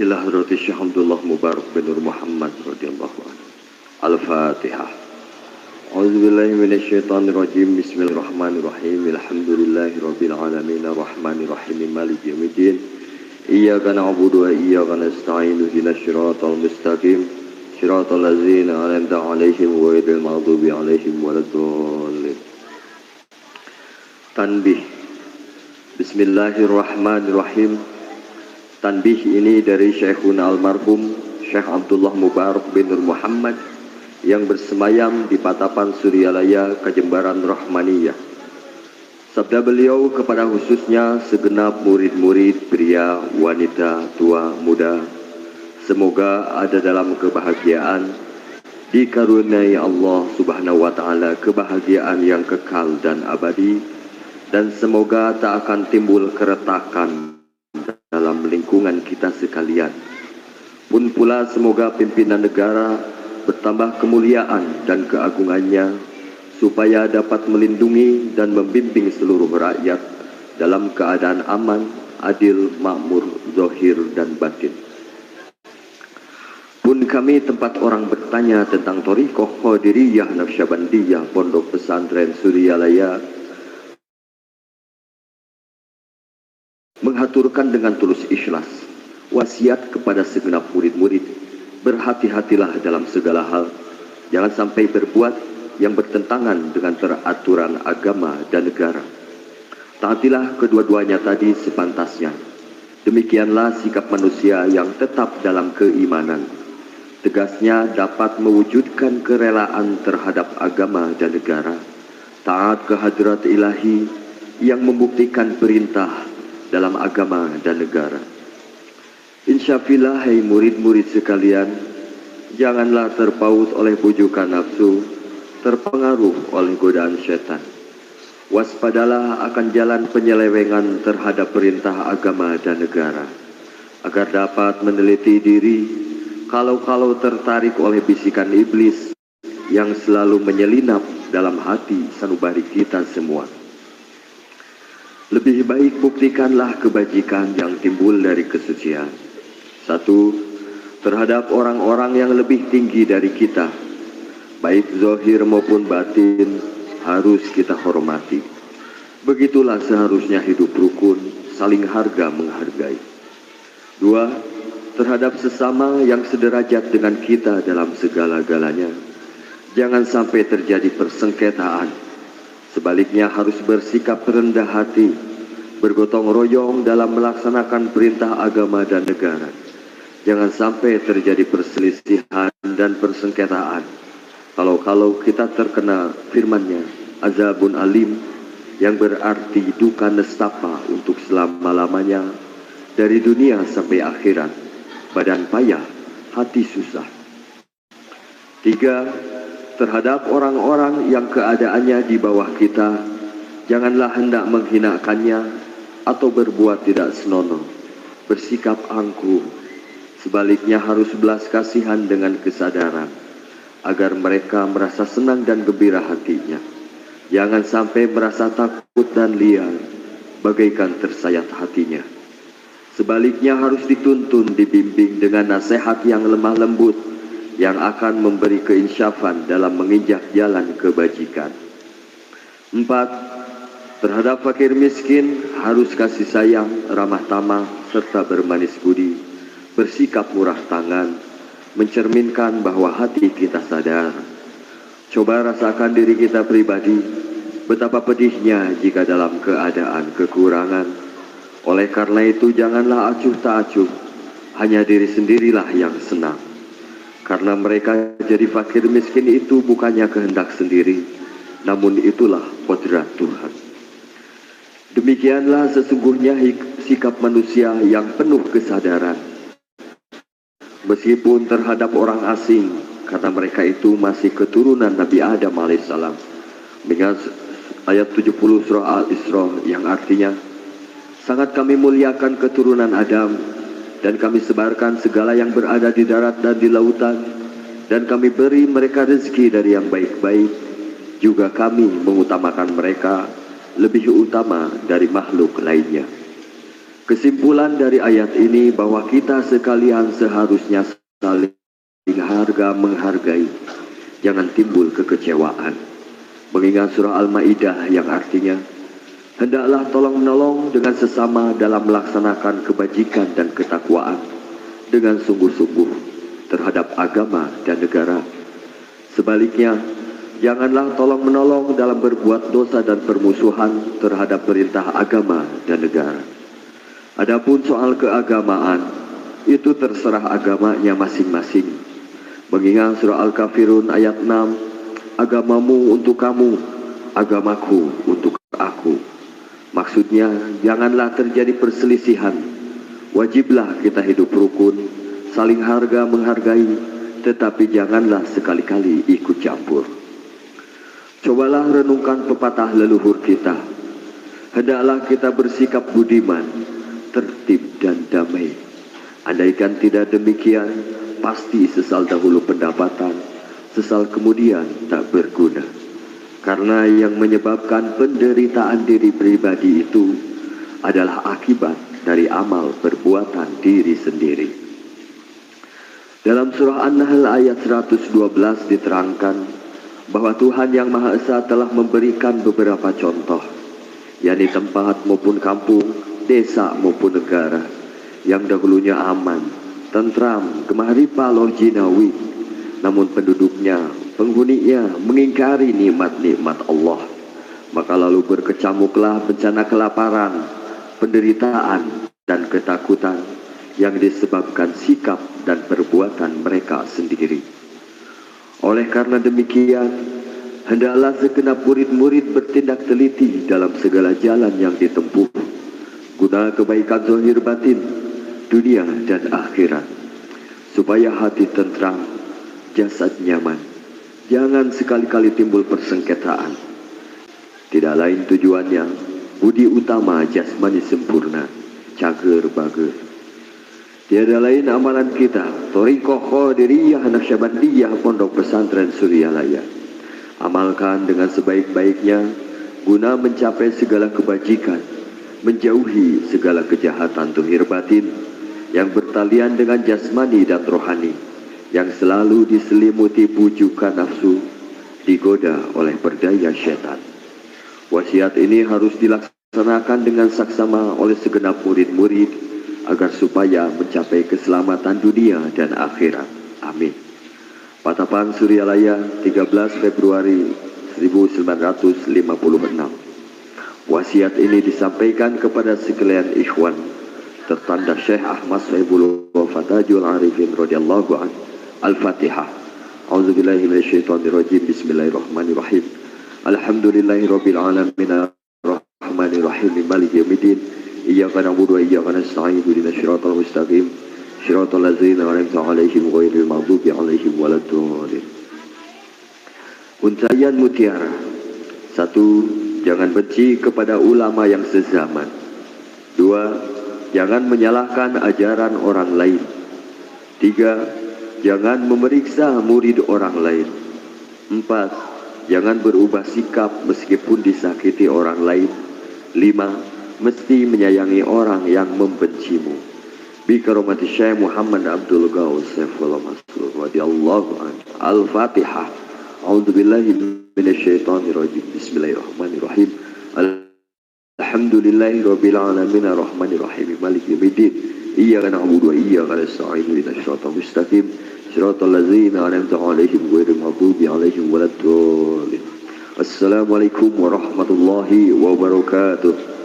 Ila hadrati Syekh Abdullah Mubarak bin Nur Muhammad radhiyallahu anhu. Al-Fatihah. A'udzubillahi minasyaitonir rajim. Bismillahirrahmanirrahim. Alhamdulillahirabbil alamin arrahmanirrahim maliki yaumiddin. Iyyaka na'budu wa iyyaka nasta'in. Ihdinas siratal mustaqim. Siratal ladzina an'amta 'alaihim ghairil maghdubi 'alaihim waladdallin. Tanbih. Bismillahirrahmanirrahim. Tanbih ini dari Syekhuna almarhum Syekh Abdullah Mubarak bin Nur Muhammad yang bersemayam di Patapan Suryalaya, Kejembaran Rahmaniyah. Sabda beliau kepada khususnya segenap murid-murid pria, wanita, tua, muda, semoga ada dalam kebahagiaan, dikaruniai Allah Subhanahu wa Ta'ala kebahagiaan yang kekal dan abadi, dan semoga tak akan timbul keretakan dalam lingkungan kita sekalian. Pun pula semoga pimpinan negara bertambah kemuliaan dan keagungannya, supaya dapat melindungi dan membimbing seluruh rakyat dalam keadaan aman, adil, makmur, zahir dan batin. Pun kami tempat orang bertanya tentang Thariqah Qadiriyah Naqsyabandiyah Pondok Pesantren Suryalaya, menghaturkan dengan tulus ikhlas wasiat kepada segenap murid-murid, berhati-hatilah dalam segala hal, jangan sampai berbuat yang bertentangan dengan peraturan agama dan negara. Taatilah kedua-duanya tadi sepantasnya. Demikianlah sikap manusia yang tetap dalam keimanan, tegasnya dapat mewujudkan kerelaan terhadap agama dan negara, taat ke hadrat ilahi yang membuktikan perintah dalam agama dan negara. Insyaallah, hai murid-murid sekalian, janganlah terpaut oleh bujukan nafsu, terpengaruh oleh godaan setan. Waspadalah akan jalan penyelewengan terhadap perintah agama dan negara, agar dapat meneliti diri kalau-kalau tertarik oleh bisikan iblis yang selalu menyelinap dalam hati sanubari kita semua. Lebih baik buktikanlah kebajikan yang timbul dari kesucian. 1. Terhadap orang-orang yang lebih tinggi dari kita, baik zahir maupun batin, harus kita hormati. Begitulah seharusnya hidup rukun, saling harga menghargai. 2. Terhadap sesama yang sederajat dengan kita dalam segala-galanya, jangan sampai terjadi persengketaan. Sebaliknya harus bersikap rendah hati, bergotong royong dalam melaksanakan perintah agama dan negara. Jangan sampai terjadi perselisihan dan persengketaan. Kalau kita terkena firman-Nya, azabun alim, yang berarti duka nestapa untuk selama-lamanya, dari dunia sampai akhirat, badan payah, hati susah. 3. Terhadap orang-orang yang keadaannya di bawah kita, janganlah hendak menghinakannya atau berbuat tidak senonoh, bersikap angkuh. Sebaliknya harus belas kasihan dengan kesadaran, agar mereka merasa senang dan gembira hatinya. Jangan sampai merasa takut dan liar, bagaikan tersayat hatinya. Sebaliknya harus dituntun, dibimbing dengan nasihat yang lemah lembut, yang akan memberi keinsyafan dalam menginjak jalan kebajikan. 4. Terhadap fakir miskin harus kasih sayang, ramah tamah, serta bermanis budi, bersikap murah tangan, mencerminkan bahwa hati kita sadar. Coba rasakan diri kita pribadi, betapa pedihnya jika dalam keadaan kekurangan. Oleh karena itu janganlah acuh tak acuh, hanya diri sendirilah yang senang. Karena mereka jadi fakir miskin itu bukannya kehendak sendiri, namun itulah kodrat Tuhan. Demikianlah sesungguhnya sikap manusia yang penuh kesadaran. Meskipun terhadap orang asing, karena mereka itu masih keturunan Nabi Adam alaihissalam. Dengan ayat 70 surah Al-Isra yang artinya, sangat kami muliakan keturunan Adam, dan kami sebarkan segala yang berada di darat dan di lautan, dan kami beri mereka rezeki dari yang baik-baik. Juga kami mengutamakan mereka lebih utama dari makhluk lainnya. Kesimpulan dari ayat ini bahwa kita sekalian seharusnya saling menghargai, jangan timbul kekecewaan. Mengingat surah Al-Maidah yang artinya, hendaklah tolong-menolong dengan sesama dalam melaksanakan kebajikan dan ketakwaan dengan sungguh-sungguh terhadap agama dan negara. Sebaliknya, janganlah tolong-menolong dalam berbuat dosa dan permusuhan terhadap perintah agama dan negara. Adapun soal keagamaan, itu terserah agamanya masing-masing. Mengingat surah Al-Kafirun ayat 6, agamamu untuk kamu, agamaku untuk aku. Maksudnya, janganlah terjadi perselisihan. Wajiblah kita hidup rukun, saling harga menghargai, tetapi janganlah sekali-kali ikut campur. Cobalah renungkan pepatah leluhur kita. Hendaklah kita bersikap budiman, tertib dan damai. Andaikan tidak demikian, pasti sesal dahulu pendapatan, sesal kemudian tak berguna. Karena yang menyebabkan penderitaan diri pribadi itu adalah akibat dari amal perbuatan diri sendiri. Dalam surah An-Nahl ayat 112 diterangkan bahwa Tuhan Yang Maha Esa telah memberikan beberapa contoh, yakni tempat maupun kampung, desa maupun negara, yang dahulunya aman, tentram, gemah ripah loh jinawi, namun penduduknya, penghuninya mengingkari nikmat-nikmat Allah. Maka lalu berkecamuklah bencana kelaparan, penderitaan, dan ketakutan yang disebabkan sikap dan perbuatan mereka sendiri. Oleh karena demikian, hendaklah segenap murid-murid bertindak teliti dalam segala jalan yang ditempuh, guna kebaikan zahir batin, dunia dan akhirat, supaya hati tentram, jasad nyaman. Jangan sekali-kali timbul persengketaan. Tidak lain tujuannya, budi utama jasmani sempurna, cager bager. Tiada lain amalan kita, Thariqah Qadiriyah Naqsyabandiyah Pondok Pesantren Suryalaya. Amalkan dengan sebaik-baiknya, guna mencapai segala kebajikan, menjauhi segala kejahatan zahir batin yang bertalian dengan jasmani dan rohani, yang selalu diselimuti bujukan nafsu, digoda oleh berdaya syaitan. Wasiat ini harus dilaksanakan dengan saksama oleh segenap murid-murid agar supaya mencapai keselamatan dunia dan akhirat. Amin. Patapan Suryalaya, 13 Februari 1956. Wasiat ini disampaikan kepada sekalian ikhwan, tertanda Syekh Ahmad Sohibullah Fatajul Arifin radhiyallahu anhu. Al-Fatihah. A'udzubillahi minasyaitonirrajim. Bismillahirrahmanirrahim. Alhamdulillahirabbil alamin arrahmanir rahim maliki yaumiddin. Iyyaka na'budu wa iyyaka nasta'in. Ihdinas siratal mustaqim. Shiratal ladzina an'amta 'alaihim ghairil maghdubi 'alaihim waladdallin. Untayan mutiara. 1. Jangan benci kepada ulama yang sezaman. 2. Jangan menyalahkan ajaran orang lain. 3. Jangan memeriksa murid orang lain. 4. Jangan berubah sikap meskipun disakiti orang lain. 5. Mesti menyayangi orang yang membencimu. Bi karomati Syekh Muhammad Abdul Ghaus Saifullah Masrur radhiyallahu anhu. Al-Fatihah. A'udzubillahi minasyaitonirrajim. Bismillahirrahmanirrahim. Alhamdulillahirabbil alamin arrahmanir rahim maliki yaumiddin. Iyyaka na'budu wa iyyaka nasta'in. Ihdinas siratal mustaqim. Shiratal ladzina an'amta 'alaihim ghairil maghdubi 'alaihim waladdallin. Assalamualaikum warahmatullahi wabarakatuh.